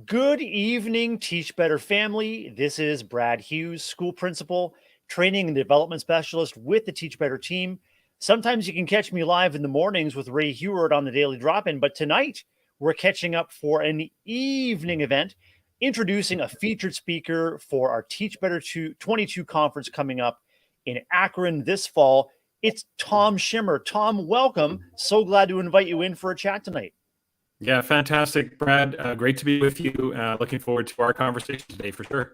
Good evening, Teach Better family. This is Brad Hughes, school principal, training and development specialist with the Teach Better team. Sometimes you can catch me live in the mornings with Ray Heward on the Daily Drop-In, but tonight we're catching up for an evening event, introducing a featured speaker for our Teach Better 22 conference coming up in Akron this fall. It's Tom Schimmer. Tom, welcome. So glad to invite you in for a chat tonight. Yeah, fantastic, Brad. Great to be with you. Looking forward to our conversation today for sure.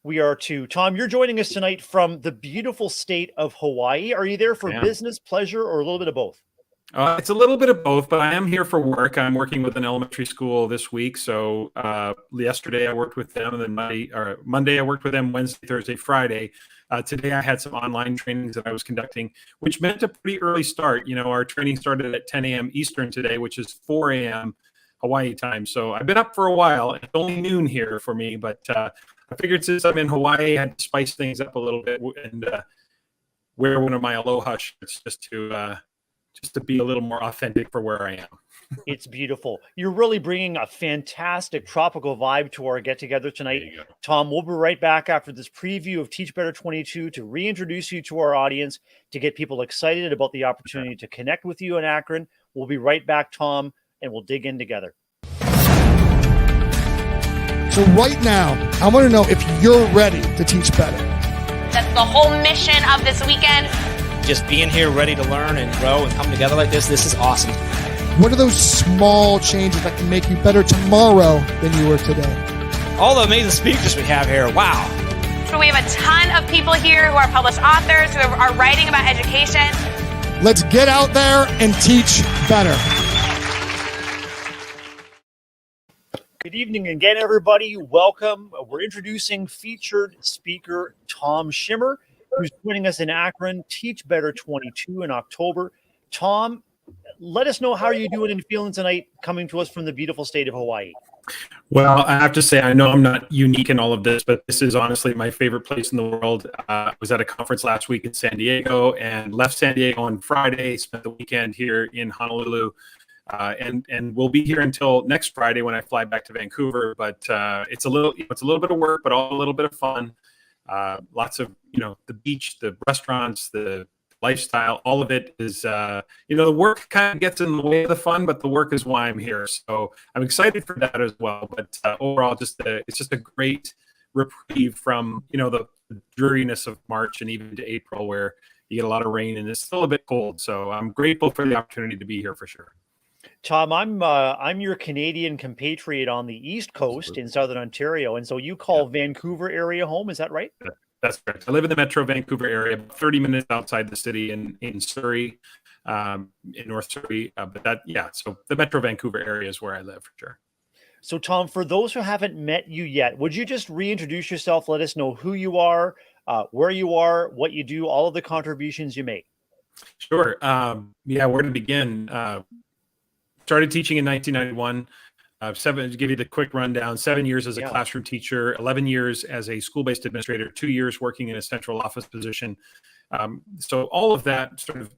We are too. Tom, you're joining us tonight from the beautiful state of Hawaii. Are you there for business, pleasure, or a little bit of both? It's a little bit of both, but I am here for work. I'm working with an elementary school this week. So yesterday I worked with them, and then Monday I worked with them, Wednesday, Thursday, Friday. Today I had some online trainings that I was conducting, which meant a pretty early start. You know, our training started at 10 a.m. Eastern today, which is 4 a.m. Hawaii time. So I've been up for a while. It's only noon here for me, but I figured since I'm in Hawaii, I had to spice things up a little bit and wear one of my aloha shirts just to be a little more authentic for where I am. It's beautiful. You're really bringing a fantastic tropical vibe to our get-together tonight. Tom, we'll be right back after this preview of Teach Better 22 to reintroduce you to our audience, to get people excited about the opportunity to connect with you in Akron. We'll be right back, Tom, and we'll dig in together. So right now, I want to know if you're ready to teach better. That's the whole mission of this weekend. Just being here ready to learn and grow and come together like this is awesome. What are those small changes that can make you better tomorrow than you were today? All the amazing speakers we have here, wow. So we have a ton of people here who are published authors, who are writing about education. Let's get out there and teach better. Good evening again, everybody. Welcome. We're introducing featured speaker Tom Schimmer, who's joining us in Akron, Teach Better 22 in October. Tom, let us know how you're doing and feeling tonight, coming to us from the beautiful state of Hawaii. Well, I have to say, I know I'm not unique in all of this, but this is honestly my favorite place in the world. I was at a conference last week in San Diego and left San Diego on Friday, spent the weekend here in Honolulu. And we'll be here until next Friday when I fly back to Vancouver. But it's a little bit of work, but all a little bit of fun. Lots of, the beach, the restaurants, the lifestyle, all of it is, the work kind of gets in the way of the fun, but the work is why I'm here. So I'm excited for that as well. But overall, it's just a great reprieve from, the dreariness of March and even to April, where you get a lot of rain and it's still a bit cold. So I'm grateful for the opportunity to be here for sure. Tom, I'm your Canadian compatriot on the East Coast in Southern Ontario, and so you call Vancouver area home. Is that right? That's correct. I live in the Metro Vancouver area, about 30 minutes outside the city in Surrey, in North Surrey. So the Metro Vancouver area is where I live for sure. So, Tom, for those who haven't met you yet, would you just reintroduce yourself? Let us know who you are, where you are, what you do, all of the contributions you make. Sure. Where to begin? Started teaching in 1991. To give you the quick rundown, 7 years as a classroom teacher, 11 years as a school-based administrator, 2 years working in a central office position. So all of that sort of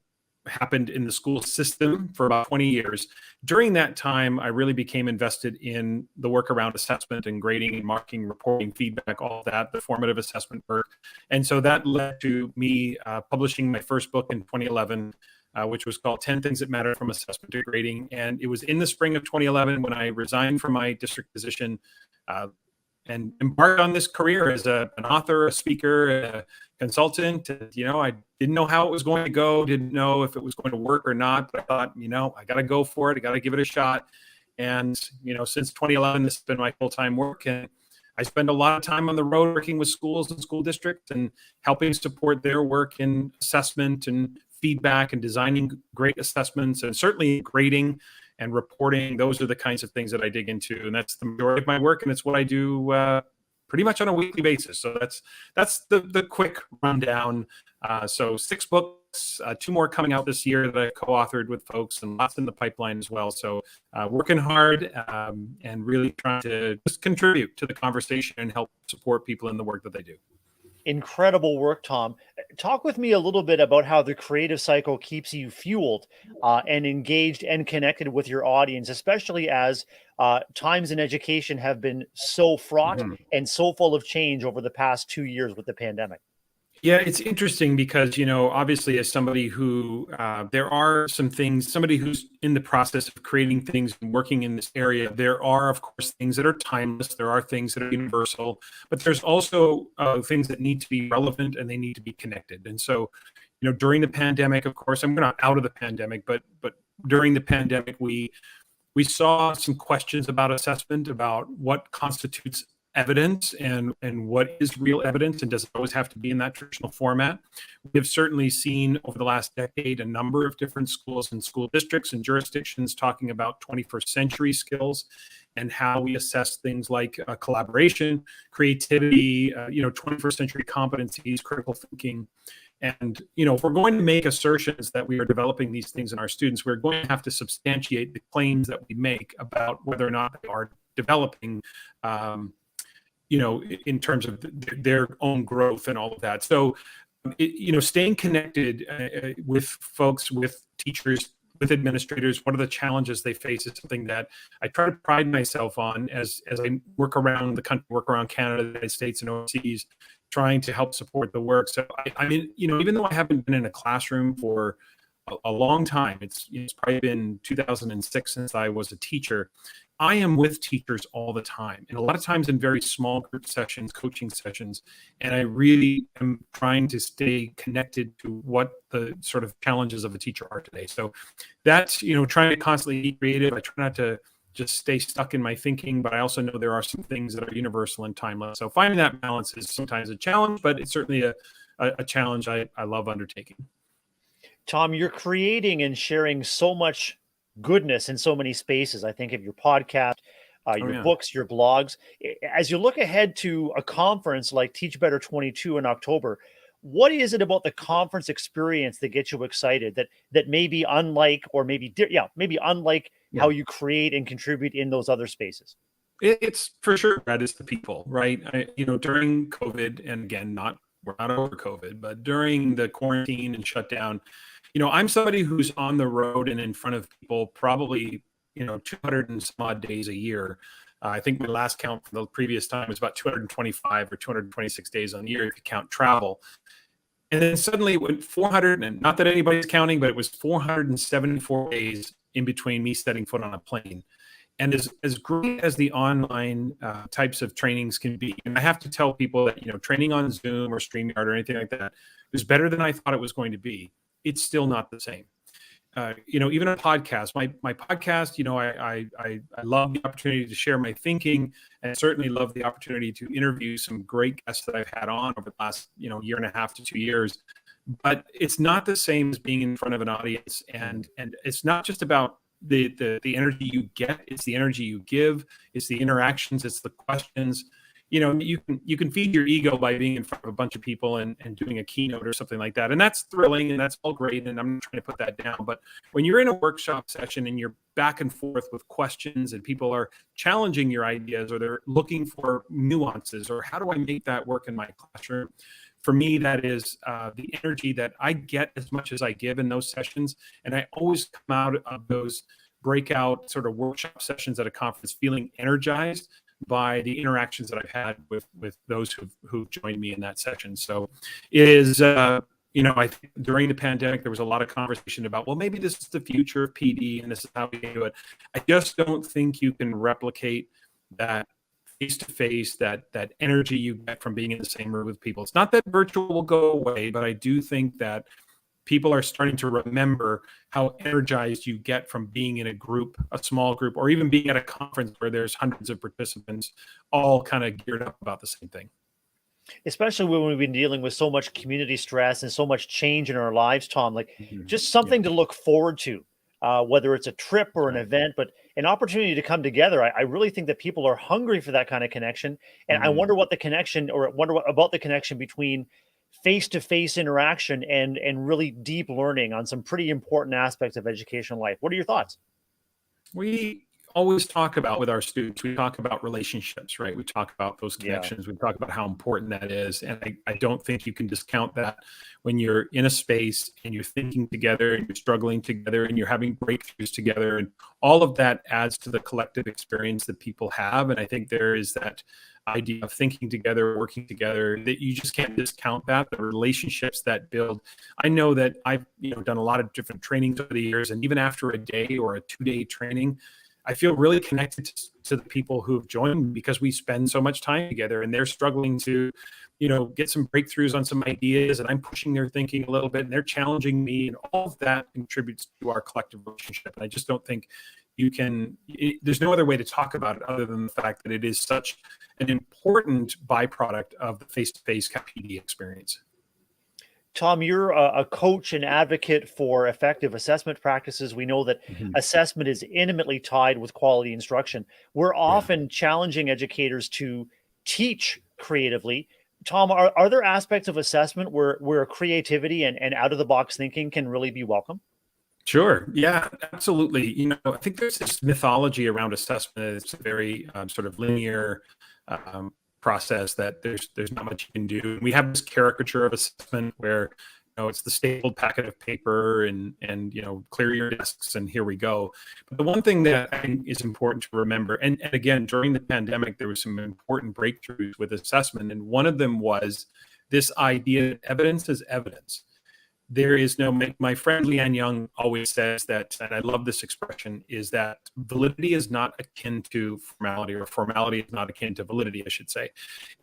happened in the school system for about 20 years. During that time, I really became invested in the work around assessment and grading and marking, reporting, feedback, all of that, the formative assessment work. And so that led to me publishing my first book in 2011, which was called 10 Things That Matter from Assessment to Grading. And it was in the spring of 2011 when I resigned from my district position and embarked on this career as an author, a speaker, a consultant. I didn't know how it was going to go, didn't know if it was going to work or not, but I thought, I got to go for it. I got to give it a shot. And, since 2011, this has been my full-time work. And I spend a lot of time on the road working with schools and school districts and helping support their work in assessment and feedback and designing great assessments, and certainly grading and reporting. Those are the kinds of things that I dig into, and that's the majority of my work, and it's what I do pretty much on a weekly basis. So that's the quick rundown. So 6 books, 2 more coming out this year that I co-authored with folks, and lots in the pipeline as well. So working hard and really trying to just contribute to the conversation and help support people in the work that they do. Incredible work, Tom. Talk with me a little bit about how the creative cycle keeps you fueled and engaged and connected with your audience, especially as times in education have been so fraught Mhm. and so full of change over the past 2 years with the pandemic. Yeah, it's interesting because, obviously, as somebody who, there are some things, somebody who's in the process of creating things and working in this area, there are, of course, things that are timeless. There are things that are universal, but there's also things that need to be relevant and they need to be connected. And so, during the pandemic, of course, I'm not out of the pandemic, but during the pandemic, we saw some questions about assessment, about what constitutes evidence and what is real evidence, and does it always have to be in that traditional format. We've certainly seen over the last decade a number of different schools and school districts and jurisdictions talking about 21st century skills and how we assess things like collaboration, creativity, 21st century competencies, critical thinking. And, if we're going to make assertions that we are developing these things in our students, we're going to have to substantiate the claims that we make about whether or not they are developing, in terms of their own growth and all of that. So, staying connected with folks, with teachers, with administrators, what are the challenges they face is something that I try to pride myself on as I work around the country, work around Canada, the United States, and overseas, trying to help support the work. So I mean, even though I haven't been in a classroom for a long time, it's probably been 2006 since I was a teacher. I am with teachers all the time, and a lot of times in very small group sessions, coaching sessions, and I really am trying to stay connected to what the sort of challenges of a teacher are today. So that's, trying to constantly be creative. I try not to just stay stuck in my thinking, but I also know there are some things that are universal and timeless. So finding that balance is sometimes a challenge, but it's certainly a challenge I love undertaking. Tom, you're creating and sharing so much goodness in so many spaces. I think of your podcast, Oh your yeah. books, your blogs. As you look ahead to a conference like Teach Better 22 in October, what is it about the conference experience that gets you excited? That may be unlike, or maybe unlike Yeah. how you create and contribute in those other spaces. It's for sure, Brad, it's the people, right? During COVID, and again, we're not over COVID, but during the quarantine and shutdown, I'm somebody who's on the road and in front of people probably, 200 and some odd days a year. I think my last count from the previous time was about 225 or 226 days on the year if you count travel. And then suddenly it went 400, and not that anybody's counting, but it was 474 days in between me setting foot on a plane. And as great as the online types of trainings can be, and I have to tell people that, training on Zoom or StreamYard or anything like that is better than I thought it was going to be. It's still not the same. Even a podcast, my podcast, I love the opportunity to share my thinking, and certainly love the opportunity to interview some great guests that I've had on over the last, year and a half to 2 years. But it's not the same as being in front of an audience, and it's not just about the energy you get, it's the energy you give, it's the interactions, it's the questions. You can feed your ego by being in front of a bunch of people and doing a keynote or something like that, and that's thrilling and that's all great, and I'm not trying to put that down. But when you're in a workshop session and you're back and forth with questions and people are challenging your ideas, or they're looking for nuances, or how do I make that work in my classroom, for me, that is the energy that I get as much as I give in those sessions. And I always come out of those breakout sort of workshop sessions at a conference feeling energized by the interactions that I've had with those who've joined me in that session. So it is, I think during the pandemic, there was a lot of conversation about, well, maybe this is the future of PD and this is how we do it. I just don't think you can replicate that face-to-face, that energy you get from being in the same room with people. It's not that virtual will go away, but I do think that people are starting to remember how energized you get from being in a group, a small group, or even being at a conference where there's hundreds of participants all kind of geared up about the same thing. Especially when we've been dealing with so much community stress and so much change in our lives, Tom, like Mhm. just something to look forward to, whether it's a trip or an event, but an opportunity to come together. I really think that people are hungry for that kind of connection. And I Mhm. wonder what the connection, or wonder what about the connection between face-to-face interaction and really deep learning on some pretty important aspects of educational life. What are your thoughts? We always talk about with our students, we talk about relationships, right? We talk about those connections. We talk about how important that is. And I don't think you can discount that when you're in a space and you're thinking together and you're struggling together and you're having breakthroughs together. And all of that adds to the collective experience that people have. And I think there is that idea of thinking together, working together, that you just can't discount that. The relationships that build. I know that I've done a lot of different trainings over the years, and even after a day or a 2-day training, I feel really connected to the people who have joined because we spend so much time together, and they're struggling to, get some breakthroughs on some ideas, and I'm pushing their thinking a little bit, and they're challenging me, and all of that contributes to our collective relationship. And I just don't think there's no other way to talk about it other than the fact that it is such an important byproduct of the face-to-face PD experience. Tom, you're a coach and advocate for effective assessment practices. We know that assessment is intimately tied with quality instruction. We're often challenging educators to teach creatively. Tom, are there aspects of assessment where creativity and out-of-the-box thinking can really be welcome? Sure. Yeah, absolutely. I think there's this mythology around assessment. It's a very sort of linear process that there's not much you can do. We have this caricature of assessment where it's the stapled packet of paper and clear your desks and here we go. But the one thing that I think is important to remember, and again during the pandemic there was some important breakthroughs with assessment, and one of them was this idea that evidence is evidence. There is no, my friend Leanne Young always says that, and I love this expression, is that validity is not akin to formality, or formality is not akin to validity, I should say.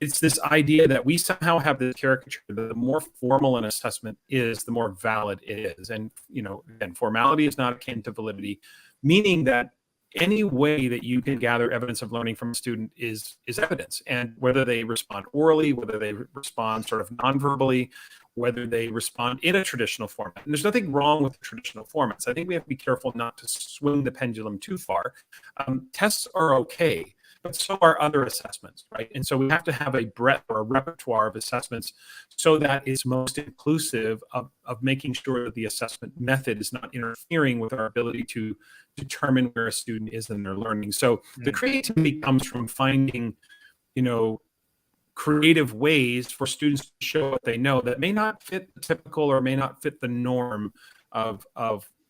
It's this idea that we somehow have this caricature that the more formal an assessment is, the more valid it is. And, again, formality is not akin to validity, meaning that any way that you can gather evidence of learning from a student is evidence. And whether they respond orally, whether they respond sort of non-verbally, whether they respond in a traditional format. And there's nothing wrong with the traditional formats. I think we have to be careful not to swing the pendulum too far. Tests are okay, but so are other assessments, right? And so we have to have a breadth or a repertoire of assessments so that it's most inclusive of making sure that the assessment method is not interfering with our ability to determine where a student is in their learning. So the creativity comes from finding, creative ways for students to show what they know that may not fit the typical or may not fit the norm of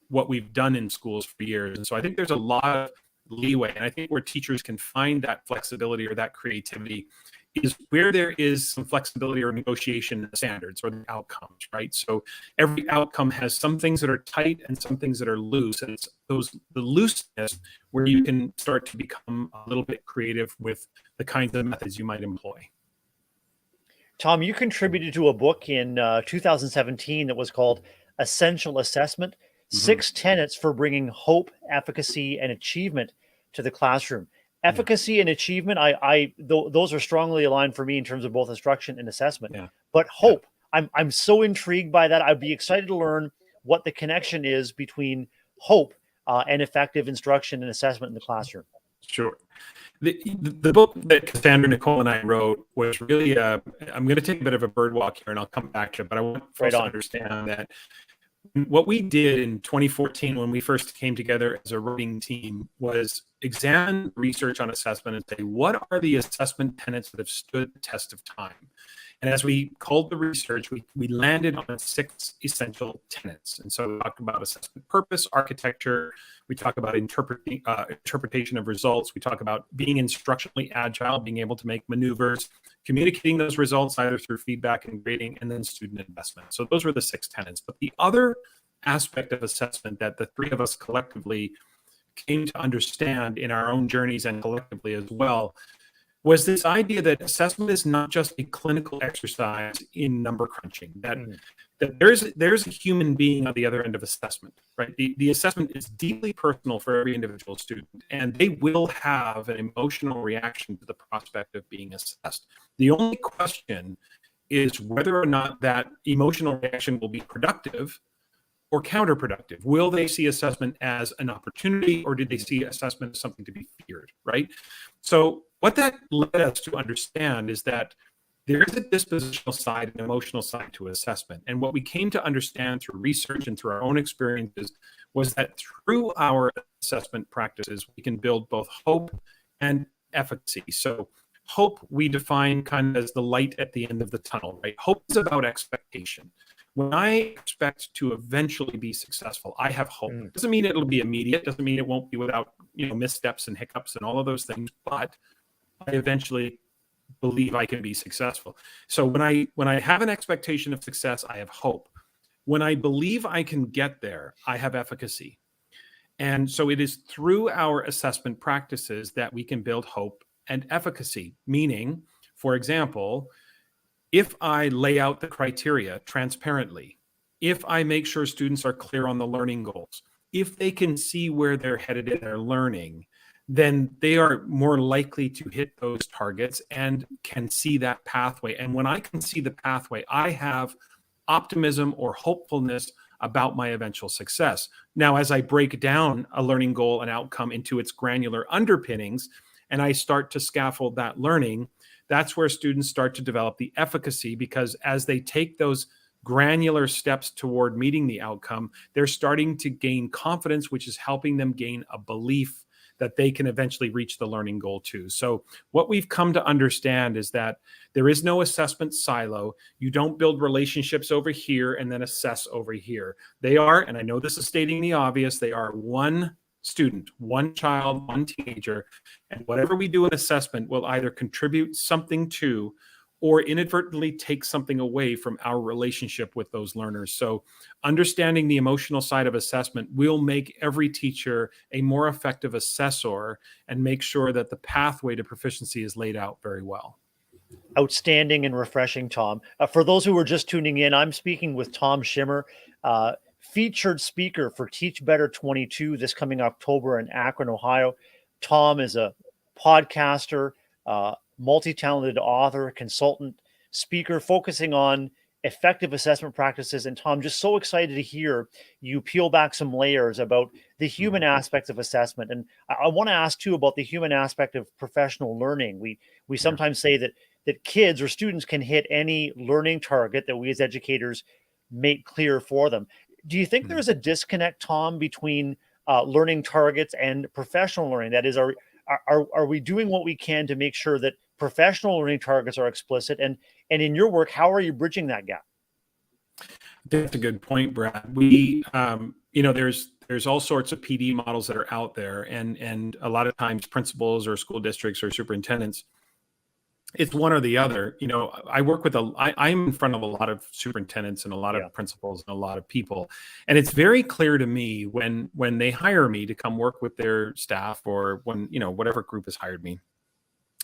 what we've done in schools for years. And so I think there's a lot of leeway, and I think where teachers can find that flexibility or that creativity is where there is some flexibility or negotiation in the standards or the outcomes, right? So every outcome has some things that are tight and some things that are loose, and it's the looseness where you can start to become a little bit creative with the kinds of methods you might employ. Tom, you contributed to a book in 2017 that was called Essential Assessment, 6 Tenets for Bringing Hope, Efficacy, and Achievement to the Classroom. Efficacy and achievement, those are strongly aligned for me in terms of both instruction and assessment. But hope, I'm so intrigued by that. I'd be excited to learn what the connection is between hope and effective instruction and assessment in the classroom. Sure. The book that Cassandra, Nicole, and I wrote was really, I'm going to take a bit of a bird walk here and I'll come back to it, but I want folks to understand that what we did in 2014 when we first came together as a writing team was examine research on assessment and say, what are the assessment tenets that have stood the test of time? And as we culled the research, we landed on 6 essential tenets. And so we talk about assessment purpose, architecture. We talk about interpretation of results. We talk about being instructionally agile, being able to make maneuvers, communicating those results either through feedback and grading, and then student investment. So those were the 6 tenets. But the other aspect of assessment that the 3 of us collectively came to understand in our own journeys and collectively as well was this idea that assessment is not just a clinical exercise in number crunching, that there's a human being on the other end of assessment, right? The assessment is deeply personal for every individual student, and they will have an emotional reaction to the prospect of being assessed. The only question is whether or not that emotional reaction will be productive or counterproductive. Will they see assessment as an opportunity, or did they see assessment as something to be feared, right? So what that led us to understand is that there is a dispositional side and emotional side to assessment. And what we came to understand through research and through our own experiences was that through our assessment practices, we can build both hope and efficacy. So hope we define kind of as the light at the end of the tunnel, right? Hope is about expectation. When I expect to eventually be successful, I have hope. It doesn't mean it'll be immediate. Doesn't mean it won't be without, missteps and hiccups and all of those things. But I eventually believe I can be successful. So when I have an expectation of success, I have hope. When I believe I can get there, I have efficacy. And so it is through our assessment practices that we can build hope and efficacy. Meaning, for example, if I lay out the criteria transparently, if I make sure students are clear on the learning goals, if they can see where they're headed in their learning, then they are more likely to hit those targets and can see that pathway. And when I can see the pathway, I have optimism or hopefulness about my eventual success. Now, as I break down a learning goal and outcome into its granular underpinnings, and I start to scaffold that learning, that's where students start to develop the efficacy, because as they take those granular steps toward meeting the outcome, they're starting to gain confidence, which is helping them gain a belief that they can eventually reach the learning goal too. So what we've come to understand is that there is no assessment silo. You don't build relationships over here and then assess over here. They are, and I know this is stating the obvious, they are one student, one child, one teenager, and whatever we do in assessment will either contribute something to or inadvertently take something away from our relationship with those learners. So understanding the emotional side of assessment will make every teacher a more effective assessor and make sure that the pathway to proficiency is laid out very well. Outstanding and refreshing, Tom. For those who are just tuning in, I'm speaking with Tom Schimmer, featured speaker for Teach Better 22 this coming October in Akron, Ohio. Tom is a podcaster, multi-talented author, consultant, speaker, focusing on effective assessment practices. And Tom, just so excited to hear you peel back some layers about the human aspects of assessment. And I want to ask too about the human aspect of professional learning. We sometimes say that kids or students can hit any learning target that we as educators make clear for them. Do you think there's a disconnect, Tom, between learning targets and professional learning? That is, are we doing what we can to make sure that professional learning targets are explicit? And in your work, how are you bridging that gap? That's a good point, Brad. We, there's all sorts of PD models that are out there, and a lot of times principals or school districts or superintendents, it's one or the other. I work with I'm in front of a lot of superintendents and a lot of principals and a lot of people. And it's very clear to me when they hire me to come work with their staff, or when, whatever group has hired me,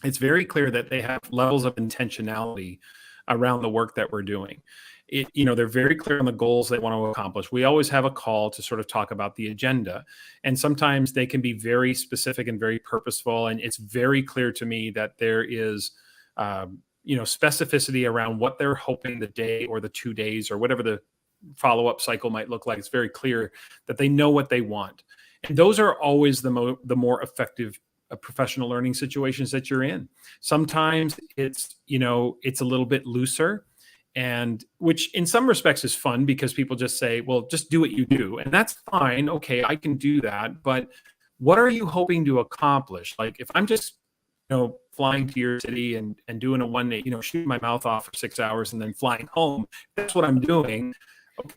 it's very clear that they have levels of intentionality around the work that we're doing. They're very clear on the goals they want to accomplish. We always have a call to sort of talk about the agenda. And sometimes they can be very specific and very purposeful. And it's very clear to me that there is specificity around what they're hoping the day or the 2 days or whatever the follow-up cycle might look like. It's very clear that they know what they want. And those are always the more effective professional learning situations that you're in. Sometimes it's a little bit looser, and which in some respects is fun because people just say, well, just do what you do. And that's fine. Okay, I can do that. But what are you hoping to accomplish? Like if I'm just flying to your city and doing a 1 day, shooting my mouth off for 6 hours and then flying home, that's what I'm doing.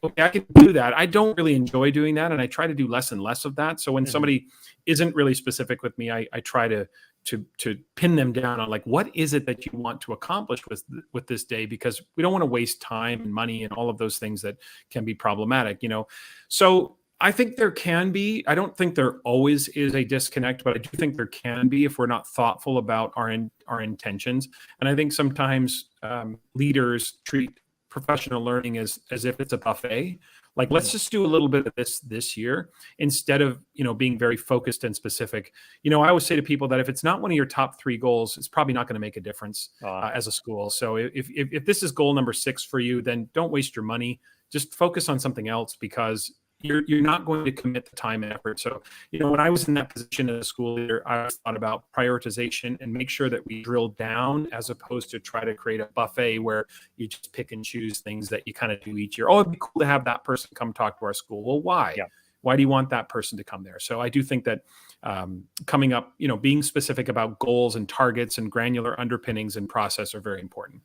Okay, I can do that. I don't really enjoy doing that, and I try to do less and less of that. So when somebody isn't really specific with me, I try to pin them down on, like, what is it that you want to accomplish with this day? Because we don't want to waste time and money and all of those things that can be problematic. So I think there can be. I don't think there always is a disconnect, but I do think there can be if we're not thoughtful about our intentions. And I think sometimes leaders treat professional learning as if it's a buffet. Like, let's just do a little bit of this year instead of being very focused and specific. I always say to people that if it's not one of your top 3 goals, it's probably not going to make a difference as a school. So if this is goal number 6 for you, then don't waste your money. Just focus on something else, because you're not going to commit the time and effort. So, when I was in that position as a school leader, I always thought about prioritization and make sure that we drill down, as opposed to try to create a buffet where you just pick and choose things that you kind of do each year. Oh, it'd be cool to have that person come talk to our school. Well, why? Yeah. Why do you want that person to come there? So I do think that coming up, being specific about goals and targets and granular underpinnings and process are very important.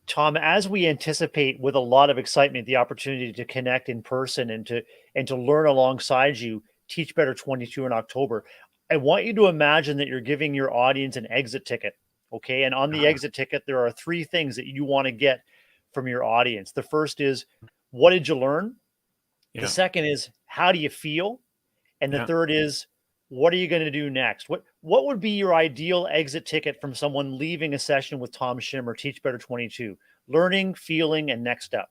Tom, as we anticipate with a lot of excitement the opportunity to connect in person and to learn alongside you, Teach Better 22 in October, I want you to imagine that you're giving your audience an exit ticket. Okay. And on the exit ticket, there are 3 things that you want to get from your audience. The first is, what did you learn? Yeah. The second is, how do you feel? And the third is, what are you going to do next? What would be your ideal exit ticket from someone leaving a session with Tom Schimmer, Teach Better 22? Learning, feeling, and next step.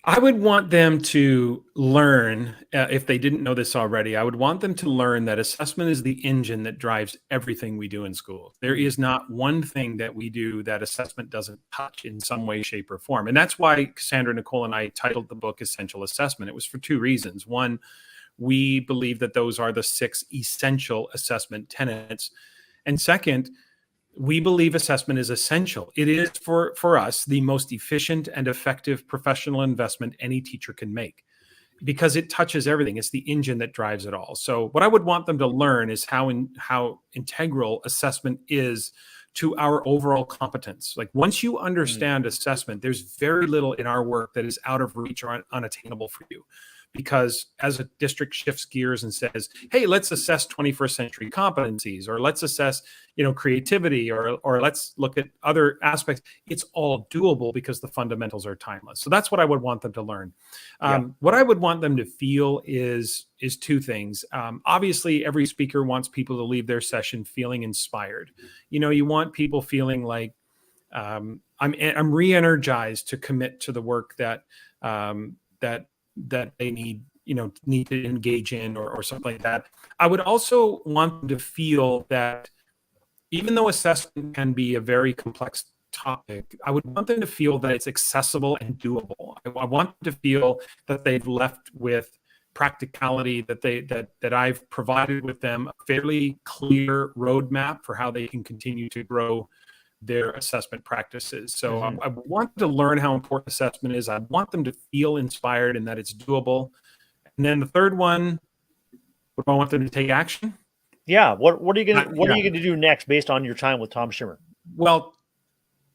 I would want them to learn, if they didn't know this already, I would want them to learn that assessment is the engine that drives everything we do in school. There is not one thing that we do that assessment doesn't touch in some way, shape, or form. And that's why Cassandra, Nicole, and I titled the book Essential Assessment. It was for 2 reasons. One, we believe that those are the 6 essential assessment tenets. And second, we believe assessment is essential. It is, for us, the most efficient and effective professional investment any teacher can make, because it touches everything. It's the engine that drives it all. So what I would want them to learn is how integral assessment is to our overall competence. Like, once you understand assessment, there's very little in our work that is out of reach or unattainable for you. Because as a district shifts gears and says, hey, let's assess 21st century competencies, or let's assess, creativity, or let's look at other aspects, it's all doable because the fundamentals are timeless. So that's what I would want them to learn. What I would want them to feel is 2 things. Obviously, every speaker wants people to leave their session feeling inspired. You want people feeling like, I'm re-energized to commit to the work that they need to engage in, or something like that. I would also want them to feel that even though assessment can be a very complex topic, I would want them to feel that it's accessible and doable. I want them to feel that they've left with practicality, that I've provided with them a fairly clear roadmap for how they can continue to grow their assessment practices. So I want them to learn how important assessment is. I want them to feel inspired and that it's doable. And then the third one, what do I want them to take action? Yeah. What are you going to do next based on your time with Tom Schimmer? Well,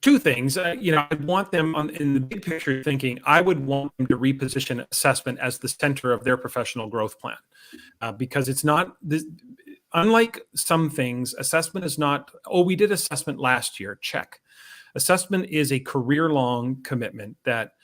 2 things. I want them in the big picture thinking. I would want them to reposition assessment as the center of their professional growth plan, because it's not this. Unlike some things, assessment is not, we did assessment last year, check. Assessment is a career-long commitment that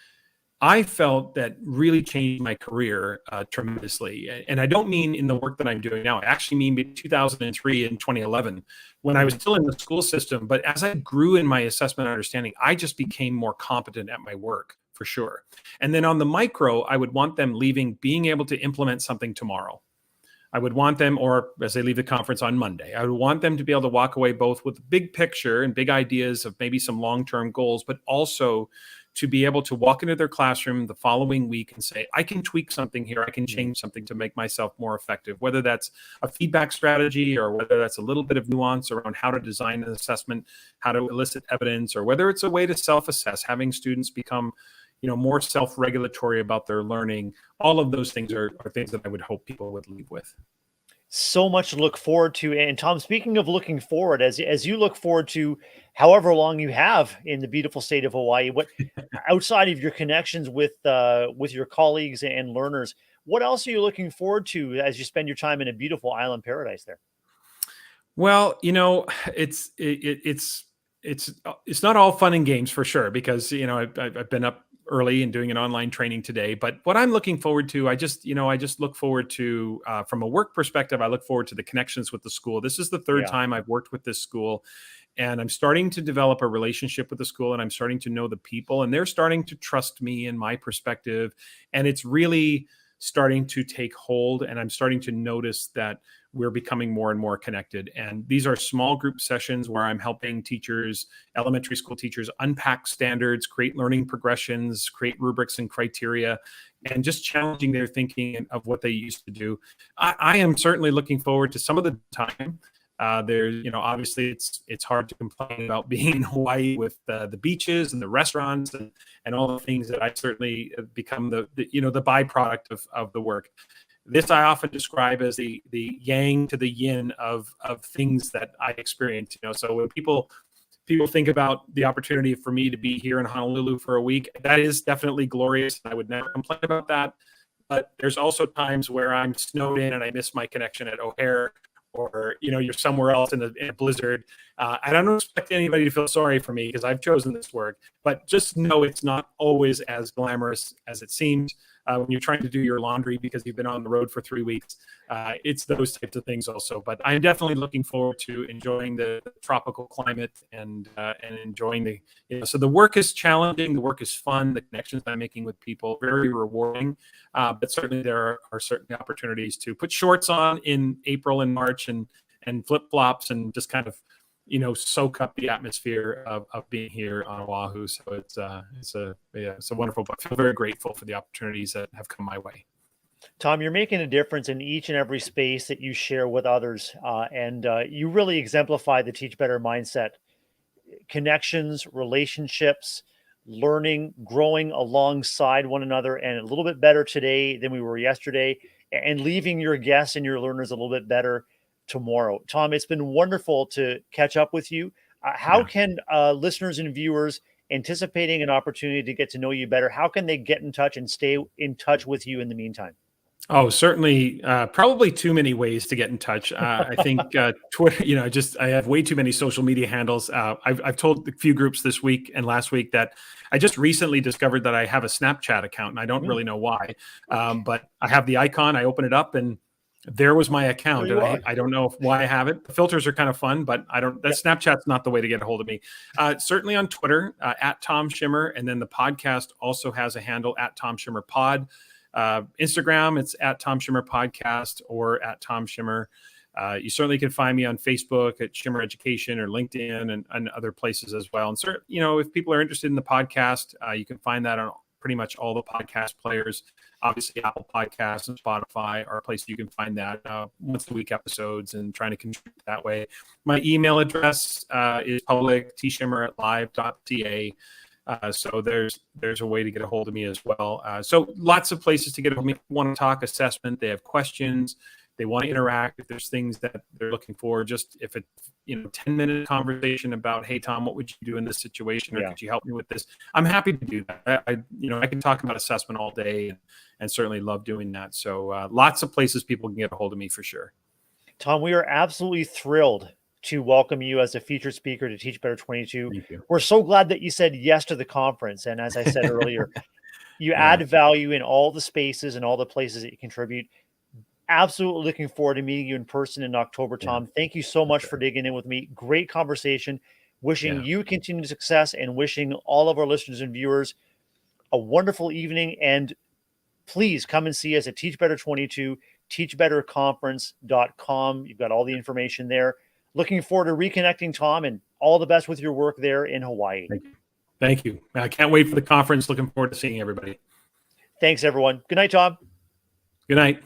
I felt that really changed my career tremendously. And I don't mean in the work that I'm doing now. I actually mean between 2003 and 2011, when I was still in the school system. But as I grew in my assessment understanding, I just became more competent at my work, for sure. And then on the micro, I would want them leaving, being able to implement something tomorrow. I would want them, or as they leave the conference on Monday, I would want them to be able to walk away both with the big picture and big ideas of maybe some long-term goals, but also to be able to walk into their classroom the following week and say, I can tweak something here. I can change something to make myself more effective, whether that's a feedback strategy or whether that's a little bit of nuance around how to design an assessment, how to elicit evidence, or whether it's a way to self-assess, having students become more self-regulatory about their learning. All of those things are things that I would hope people would leave with. So much to look forward to. And Tom, speaking of looking forward, as you look forward to however long you have in the beautiful state of Hawaii, what outside of your connections with your colleagues and learners, what else are you looking forward to as you spend your time in a beautiful island paradise there? Well, it's not all fun and games, for sure, because I've been up early and doing an online training today. But what I'm looking forward to, I just look forward to, from a work perspective, I look forward to the connections with the school. This is the 3rd time I've worked with this school, and I'm starting to develop a relationship with the school, and I'm starting to know the people, and they're starting to trust me and my perspective. And it's really starting to take hold, and I'm starting to notice that we're becoming more and more connected. And these are small group sessions where I'm helping teachers, elementary school teachers, unpack standards, create learning progressions, create rubrics and criteria, and just challenging their thinking of what they used to do. I am certainly looking forward to some of the time There's, obviously it's hard to complain about being in Hawaii with the beaches and the restaurants and all the things that I certainly become the byproduct of the work. This I often describe as the yang to the yin of things that I experience. So when people think about the opportunity for me to be here in Honolulu for a week, that is definitely glorious. I would never complain about that. But there's also times where I'm snowed in and I miss my connection at O'Hare, or you're somewhere else in a blizzard. I don't expect anybody to feel sorry for me because I've chosen this work, but just know it's not always as glamorous as it seems. When you're trying to do your laundry because you've been on the road for 3 weeks, it's those types of things also. But I'm definitely looking forward to enjoying the tropical climate and enjoying so the work is challenging, the work is fun, the connections I'm making with people, very rewarding. But certainly there are certain opportunities to put shorts on in April and March and flip flops and just kind of soak up the atmosphere of being here on Oahu. So it's a wonderful, but I feel very grateful for the opportunities that have come my way. Tom, you're making a difference in each and every space that you share with others. And you really exemplify the Teach Better mindset. Connections, relationships, learning, growing alongside one another, and a little bit better today than we were yesterday, and leaving your guests and your learners a little bit better tomorrow. Tom, it's been wonderful to catch up with you. How can listeners and viewers anticipating an opportunity to get to know you better, how can they get in touch and stay in touch with you in the meantime? Oh, certainly. Probably too many ways to get in touch. I think Twitter, I have way too many social media handles. I've told a few groups this week and last week that I just recently discovered that I have a Snapchat account, and I don't really know why. But I have the icon, I open it up, and there was my account. And I don't know why I have it. The filters are kind of fun, but Snapchat's not the way to get a hold of me. Certainly on Twitter, at Tom Schimmer. And then the podcast also has a handle at Tom Schimmer Pod. Instagram, it's at Tom Schimmer Podcast or at Tom Schimmer. You certainly can find me on Facebook at Schimmer Education or LinkedIn and other places as well. And if people are interested in the podcast, you can find that on pretty much all the podcast players. Obviously, Apple Podcasts and Spotify are a place you can find that once a week episodes and trying to contribute that way. My email address is public, tshimmer@live.ca. So there's a way to get a hold of me as well. So lots of places to get a hold of me. If they want to talk assessment, they have questions, they want to interact. If there's things that they're looking for, just if it's 10-minute conversation about, hey Tom, what would you do in this situation, or could you help me with this? I'm happy to do that. I can talk about assessment all day and certainly love doing that. So lots of places people can get a hold of me for sure. Tom, we are absolutely thrilled to welcome you as a featured speaker to Teach Better 22. We're so glad that you said yes to the conference. And as I said earlier, you add value in all the spaces and all the places that you contribute. Absolutely looking forward to meeting you in person in October, Tom. Thank you so much for digging in with me. Great conversation. Wishing you continued success and wishing all of our listeners and viewers a wonderful evening. And please come and see us at Teach Better 22, teachbetterconference.com. You've got all the information there. Looking forward to reconnecting, Tom, and all the best with your work there in Hawaii. Thank you. I can't wait for the conference. Looking forward to seeing everybody. Thanks, everyone. Good night, Tom. Good night.